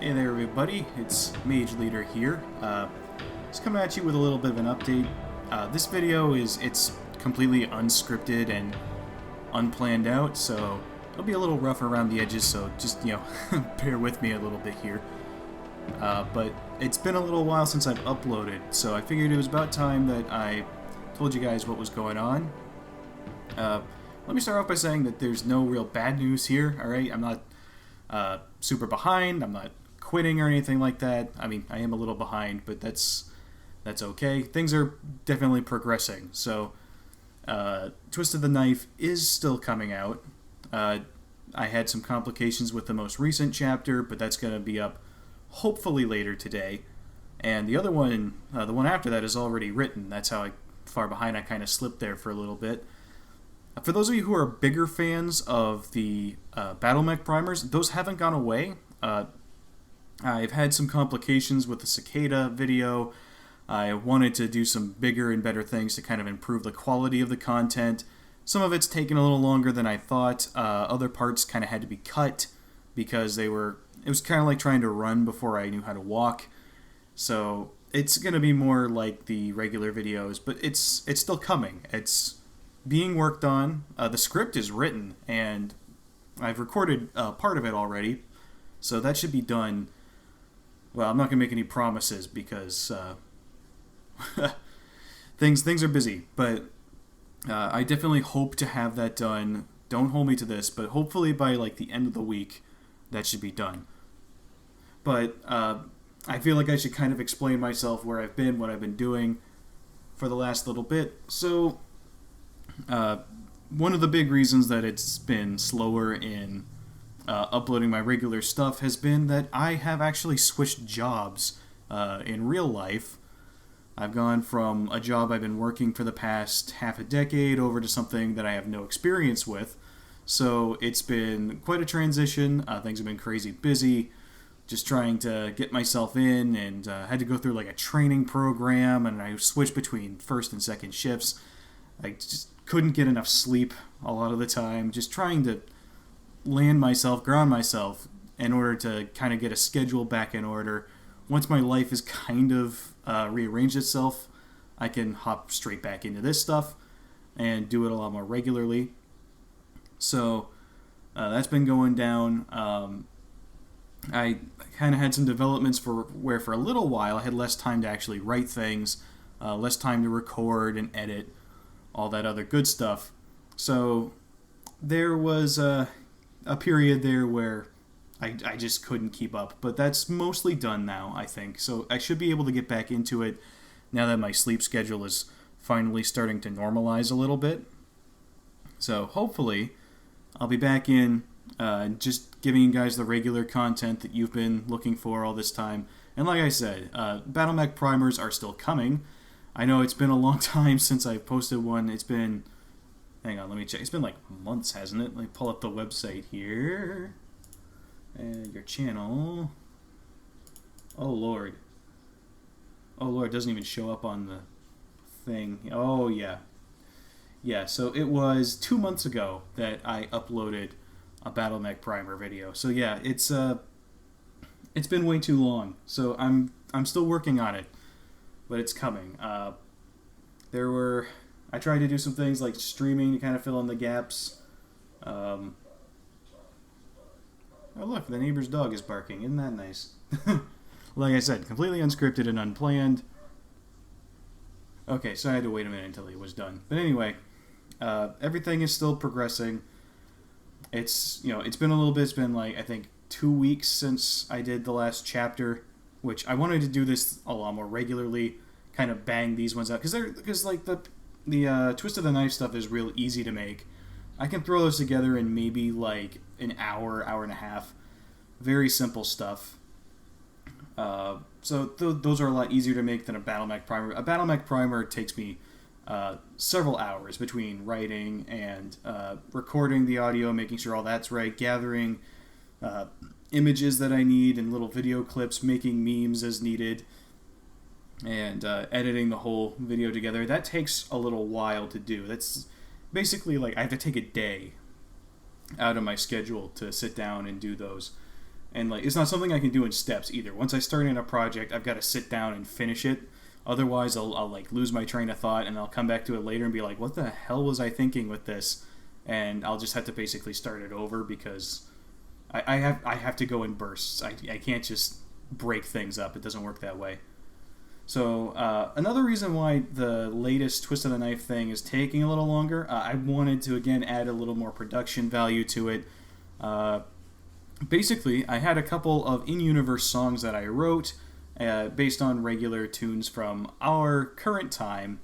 Hey there, everybody. It's Mage Leader here. Just coming at you with a little bit of an update. This video it's completely unscripted and unplanned out, so it'll be a little rough around the edges. So just bear with me a little bit here. But it's been a little while since I've uploaded, so I figured it was about time that I told you guys what was going on. Let me start off by saying that there's no real bad news here. All right, I'm not super behind. I'm not quitting or anything like that. I mean, I am a little behind, but that's okay. Things are definitely progressing. So, Twist of the Knife is still coming out. I had some complications with the most recent chapter, but that's going to be up hopefully later today. And the other one, the one after that, is already written. That's how far behind I kind of slipped there for a little bit. For those of you who are bigger fans of the Battle Mech primers, those haven't gone away. I've had some complications with the Cicada video. I wanted to do some bigger and better things to kind of improve the quality of the content. Some of it's taken a little longer than I thought. Other parts kind of had to be cut because it was kind of like trying to run before I knew how to walk. So it's going to be more like the regular videos, but it's still coming. It's being worked on. The script is written, and I've recorded part of it already, so that should be done. Well, I'm not going to make any promises because things are busy, but I definitely hope to have that done. Don't hold me to this, but hopefully by like the end of the week, that should be done. But I feel like I should kind of explain myself, where I've been, what I've been doing for the last little bit. So one of the big reasons that it's been slower in uploading my regular stuff has been that I have actually switched jobs in real life. I've gone from a job I've been working for the past half a decade over to something that I have no experience with. So it's been quite a transition. Things have been crazy busy, just trying to get myself in, and had to go through like a training program, and I switched between first and second shifts. I just couldn't get enough sleep a lot of the time, just trying to ground myself in order to kind of get a schedule back in order. Once my life is kind of rearranged itself, I can hop straight back into this stuff and do it a lot more regularly. So that's been going down. I kind of had some developments where for a little while I had less time to actually write things, less time to record and edit, all that other good stuff. So there was a period there where I just couldn't keep up. But that's mostly done now, I think. So I should be able to get back into it now that my sleep schedule is finally starting to normalize a little bit. So hopefully I'll be back in just giving you guys the regular content that you've been looking for all this time. And like I said, Battle Mech primers are still coming. I know it's been a long time since I've posted one. It's been... Hang on, let me check. It's been like months, hasn't it? Let me pull up the website here. Your channel. Oh, Lord. Oh, Lord, it doesn't even show up on the thing. Oh, yeah. Yeah, so it was 2 months ago that I uploaded a Battle Mech Primer video. So, yeah, it's been way too long. So I'm still working on it, but it's coming. I tried to do some things like streaming to kind of fill in the gaps. Oh, look, the neighbor's dog is barking. Isn't that nice? Like I said, completely unscripted and unplanned. Okay, so I had to wait a minute until he was done. But anyway, everything is still progressing. It's been a little bit. It's been like, I think, 2 weeks since I did the last chapter, which I wanted to do this a lot more regularly, kind of bang these ones out. Because like the Twist of the Knife stuff is real easy to make. I can throw those together in maybe like an hour and a half. Very simple stuff. So those are a lot easier to make than a Battle Mech Primer. A Battle Mech Primer takes me several hours between writing and recording the audio, making sure all that's right, gathering images that I need and little video clips, making memes as needed, and editing the whole video together. That takes a little while to do. That's basically like I have to take a day out of my schedule to sit down and do those. And like, it's not something I can do in steps either. Once I start in a project, I've got to sit down and finish it. Otherwise, I'll like lose my train of thought, and I'll come back to it later and be like, "What the hell was I thinking with this?" And I'll just have to basically start it over because I have to go in bursts. I can't just break things up. It doesn't work that way. So another reason why the latest Twist of the Knife thing is taking a little longer, I wanted to again add a little more production value to it. Basically, I had a couple of in-universe songs that I wrote based on regular tunes from our current time,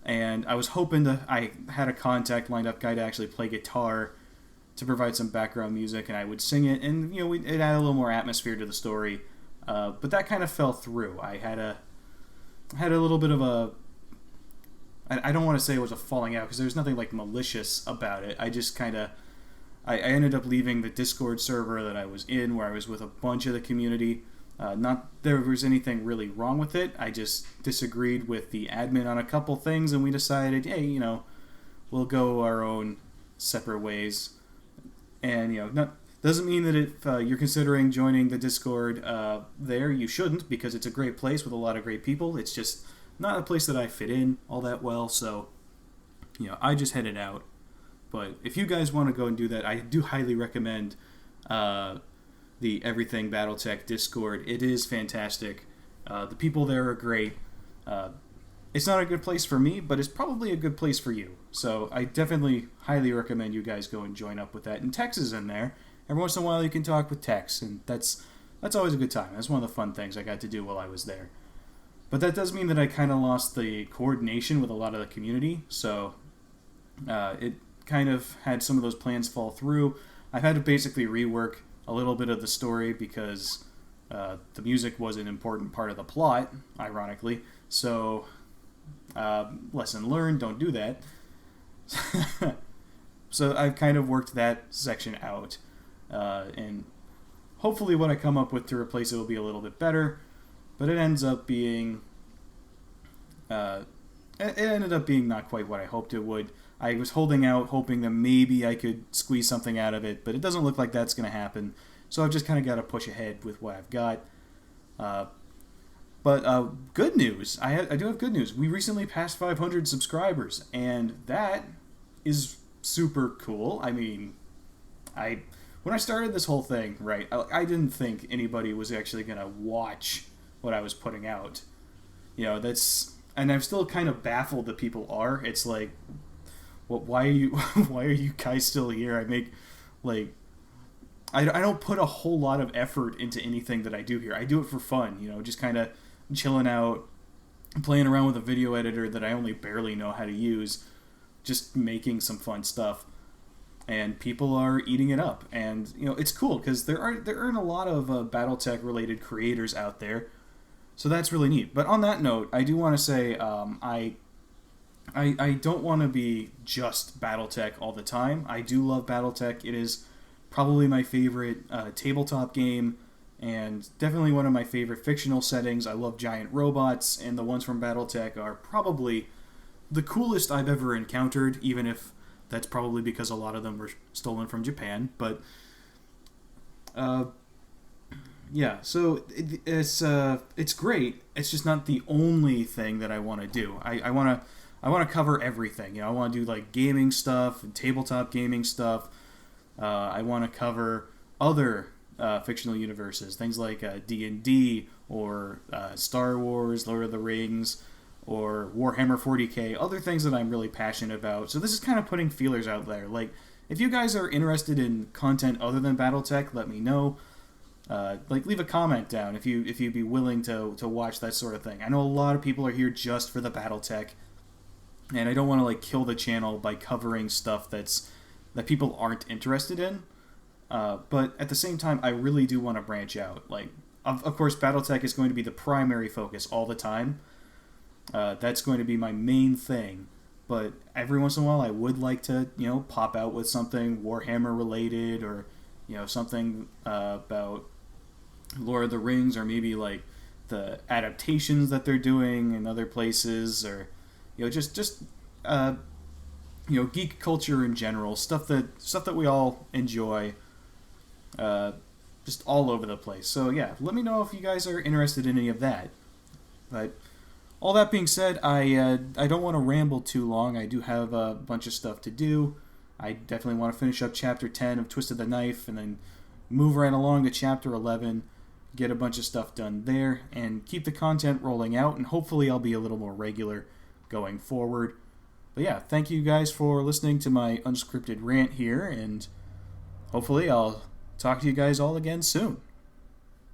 and I was hoping I had a contact lined up guy to actually play guitar to provide some background music, and I would sing it, and it added a little more atmosphere to the story. But that kind of fell through. I had a little bit of a, I don't want to say it was a falling out because there's nothing like malicious about it. I just kind of, I ended up leaving the Discord server that I was in, where I was with a bunch of the community. Not there was anything really wrong with it. I just disagreed with the admin on a couple things, and we decided, hey, we'll go our own separate ways. And doesn't mean that if you're considering joining the Discord there, you shouldn't, because it's a great place with a lot of great people. It's just not a place that I fit in all that well, so I just headed out. But if you guys want to go and do that, I do highly recommend the Everything Battletech Discord. It is fantastic. The people there are great. It's not a good place for me, but it's probably a good place for you. So I definitely highly recommend you guys go and join up with that. And Tex is in there. Every once in a while you can talk with Tex, and that's always a good time. That's one of the fun things I got to do while I was there. But that does mean that I kind of lost the coordination with a lot of the community, so it kind of had some of those plans fall through. I've had to basically rework a little bit of the story because the music was an important part of the plot, ironically. So, lesson learned, don't do that. So I've kind of worked that section out. And hopefully what I come up with to replace it will be a little bit better. But it ends up being... it ended up being not quite what I hoped it would. I was holding out, hoping that maybe I could squeeze something out of it, but it doesn't look like that's going to happen. So I've just kind of got to push ahead with what I've got. But good news. I do have good news. We recently passed 500 subscribers, and that is super cool. I mean, when I started this whole thing, right, I didn't think anybody was actually going to watch what I was putting out. And I'm still kind of baffled that people are. It's like, why are you guys still here? I make, like, I don't put a whole lot of effort into anything that I do here. I do it for fun, just kind of chilling out, playing around with a video editor that I only barely know how to use, just making some fun stuff. And people are eating it up. And, it's cool because there aren't a lot of BattleTech related creators out there. So that's really neat. But on that note, I do want to say I don't want to be just BattleTech all the time. I do love BattleTech. It is probably my favorite tabletop game, and definitely one of my favorite fictional settings. I love giant robots, and the ones from BattleTech are probably the coolest I've ever encountered, even if that's probably because a lot of them were stolen from Japan. But yeah, so it's great. It's just not the only thing that I want to do. I want to cover everything. I want to do like gaming stuff and tabletop gaming stuff. I want to cover other fictional universes, things like D&D or Star Wars, Lord of the Rings, or Warhammer 40k, other things that I'm really passionate about. So this is kind of putting feelers out there. Like, if you guys are interested in content other than BattleTech, let me know. Leave a comment down if you'd be willing to watch that sort of thing. I know a lot of people are here just for the BattleTech, and I don't want to kill the channel by covering stuff that people aren't interested in. But at the same time, I really do want to branch out. Of course, BattleTech is going to be the primary focus all the time. That's going to be my main thing. But every once in a while, I would like to, pop out with something Warhammer related, or something about Lord of the Rings, or maybe the adaptations that they're doing in other places, or just geek culture in general, stuff that we all enjoy. just all over the place. So yeah, let me know if you guys are interested in any of that. But all that being said, I don't want to ramble too long. I do have a bunch of stuff to do. I definitely want to finish up Chapter 10 of Twisted the Knife and then move right along to Chapter 11, get a bunch of stuff done there, and keep the content rolling out, and hopefully I'll be a little more regular going forward. But yeah, thank you guys for listening to my unscripted rant here, and hopefully I'll talk to you guys all again soon.